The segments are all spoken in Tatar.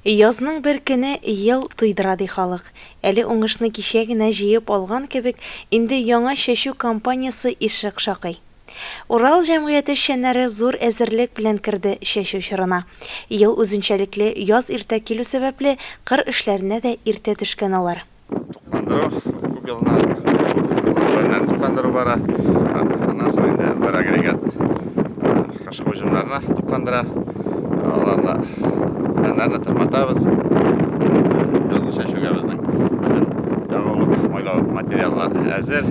Язның бер көне ел туйдыра ди халык. Әле уңышны кичә генә җыеп алган кебек, инде яңа чәчү кампаниясе ишек шакый. Урал җәмгыяте эшчәннәре зур әзерлек белән керде чәчү чорына. Ел үзенчәлекле яз иртә килү сәбәпле кыр эшләренә дә иртә төшкән алар. Күп еллар тукландыру бара. Аннан соң инде бер агрегат кашык уҗымнарына тукландыра. Аларны бәннәрне тырматабыз. Язгы чәчүгә безнең бөтен ягулык майлау материаллар әзер.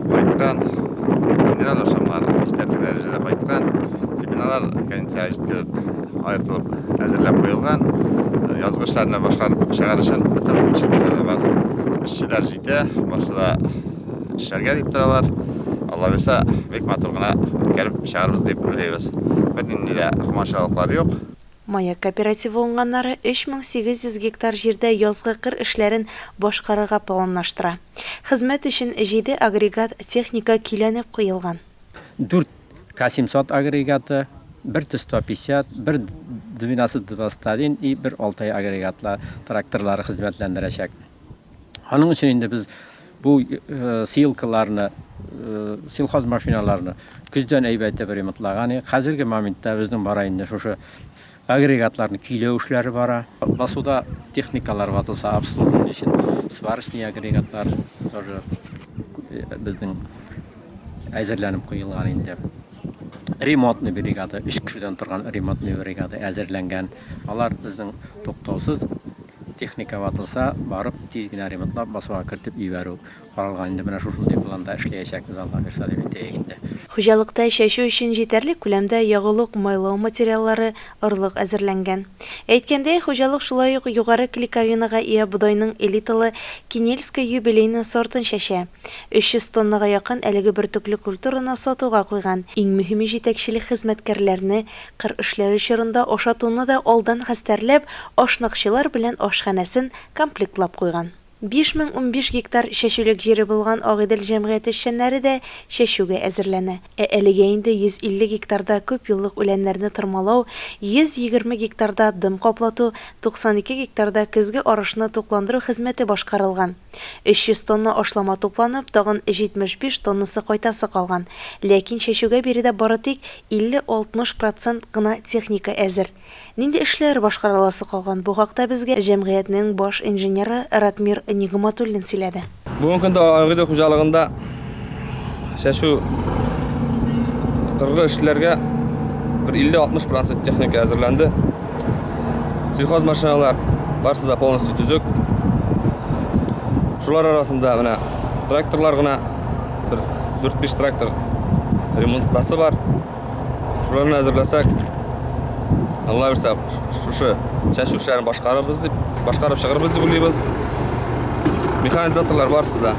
Кайткан минераль ашамлар җитәрлек дәрәҗәдә кайткан. Семинарлар кондиция җитеп аертылып әзерләп куелган. Язгы эшләрне башкарып чыгар өчен бөтен мөмкинлекләр бар. Эшчеләр җитә, барысы да эшләргә дип торалар. Алла берсә, бик матур гына үткәреп чыгарбыз дип уйлыйбыз. Бернинди дә комачаулыклар юк. Маяк кооперативы уңганнары 3800 гектар җирдә язгы кыр эшләрен башкарырга планлаштыра. Хезмәт өчен 7 агрегат техника көйләнеп куелган. 4 К700 агрегаты, 1 Т-150, 1 12-21 и 1 6 агрегатлар тракторлары хезмәтләндерәчәк. Аның өчен инде без бу силкаларны, силхоз машиналарны көздән әйбәттә ремонтлаган. Хәзерге моментта безнең бара инде шушы агрегатларны көйләү эшләре бара. Басуда техникалар ватылса, обслуживание өчен сварочный агрегатлар тоже безнең әзерләнеп куелган инде. Ремонтный бригада, 3 кешедән торган ремонтный бригада әзерләнгән. Алар безнең туктаусыз техника ватылса, барып тиз генә ремонтлап басуга кертеп ибәрү каралган инде. Менә шушындый планда эшләячәкбез Алла берсә дип әйтәйек инде. Хуҗалыкта чәчү өчен җитәрлек күләмдә ягулык майлау материаллары орлык әзерләнгән. Әйткәндәй, хуҗалык шулай ук югары клейковинага ия бодайның элиталы Кинельская юбилейный сортын чәчә. 300 тоннага якын әлеге бертөкле культураны сатуга куйган. Иң мөһиме җитәкчелек хезмәткәрләрне кыр эшләре чорында ашатуны да алдан хәстәрләп, ашнакчылар белән ашханәсен комплектлап куйган. 5015 гектар чәчүлек җире булган Агыйдел җәмгыяте эшчәннәре дә чәчүгә әзерләнә. Әлегә инде 150 гектарда күп еллык үләннәрне тырмалау, 120 гектарда дым каплату, 92 гектарда көзге арышны тукландыру хезмәте башкарылган. 300 тонна ашлама тупланып, тагын 75 тоннасы кайтасы калган. Ләкин чәчүгә биредә бары тик 50-60% гына техника әзер. Нинди эшләр башкарыласы калган? Бу хакта безгә җәмгыятьнең баш инженеры Ратмир Нигъматуллин сөйләде. Бүгенге көндә Агыйдел хуҗалыгында чәчү кыргы эшләргә 50-60% техника әзерләнде. Сельхоз машиналар барысы да полностью төзек. Шулар арасында менә тракторлар гына 4-5 трактор ремонтасы бар. Шуларны әзерләсәк, Алла берсә, шушы чәчү эшләрен башкарып чыгарбыз дип уйлыйбыз. Механизаторлар барысы да.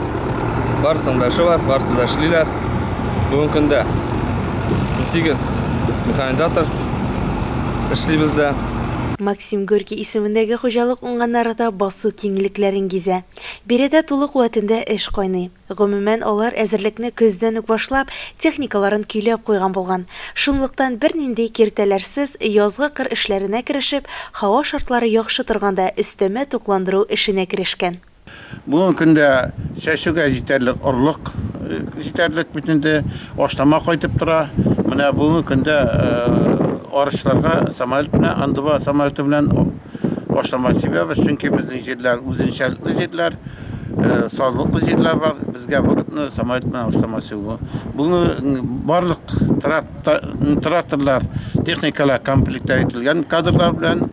Барысында эше бар, барысы да эшлиләр. Бүгенге көндә 18 механизатор эшлибез дә. Максим Горький исемендәге хуҗалык уңганнарында басу киңлекләрен гизә. Биредә тулы куәтендә эш кайный. Гомумән алар әзерлекне көздән үк башлап, техникаларын көйләп куйган булган. Шунлыктан бернинди киртәләрсез язгы кыр эшләренә керешеп, һава шартлары яхшы торганда өстәмә тукландыру эшенә керешкән. Бүгенге көндә чәчүгә җитәрлек орлык, җитәрлек бөтенде ашлама кайтып тора. Менә бүгенге көндә арышларга самолет белән, андыба самолеты белән ашлама сибәбез, чөнки безнең җирләр үзенчәлекле җирләр, саглыклы җирләр бар. Безгә бу самолет белән ашлама сибү. Бүген барлык тракторлар, техникалар комплекттә ителгән кадрлар белән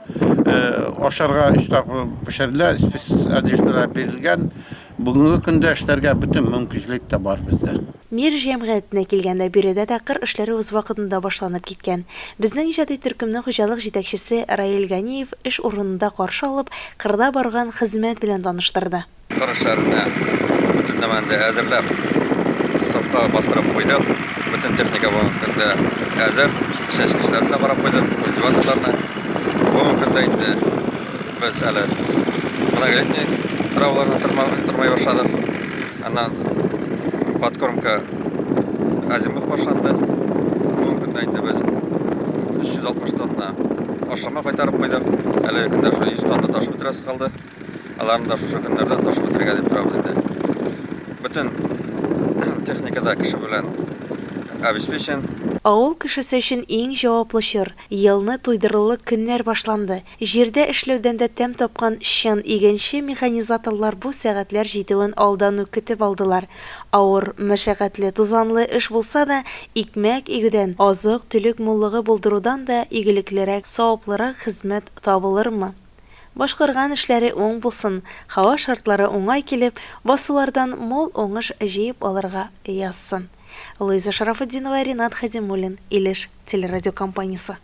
ашарга 3 тапкыр пешерелә, спецодеждалар бирелгән. Бүгенге көндә эшләргә бөтен мөмкинлек тә бар бездә. Мир җәмгыятенә килгәндә биредә дә кыр эшләре үз вакытында башланып киткән. Безнең иҗади төркемнең хуҗалык җитәкчесе Раил Ганиев эш урынында каршы алып, кырда барган хезмәт белән таныштырды. Кыр эшләренә бөтен нәмәне әзерләп, сафка бастырып куйдык. Бөтен техника бүгенге көндә әзер. Чәчү эшләренә барып куйдык, культиваторларны. Бүгенге көндә инде без әле многолетний травларны тырмай башладык. Аннан подкормка азимов башланды. Бүгенге көндә инде без 360 тонна ашлама кайтарып куйдык. Әлеге көндә шул 100 тонна ташып бетерәсе калды. Аларны да шушы көннәрдә ташып бетергә дип торабыз инде. Бөтен техникада кеше белән обеспечен. Авыл кешесе өчен иң җаваплы чор елны туйдырылык көннәр башланды. Җирдә эшләүдән дә тәм тапкан чын игенче механизаторлар бу сәгатьләр җитүен алдан ук көтеп алдылар. Авыр, мәшәкатьле, тузанлы эш булса да, икмәк игүдән, азык-төлек муллыгы булдырудан да игелеклерәк, саваплырак хезмәт табылырмы? Башкарган эшләре уң булсын, һава шартлары уңай килеп, басулардан мол уңыш җыеп алырга язсын. Луиза Шарафетдинова, Ринат Хадимуллин, Илеш телерадиокомпаниясе.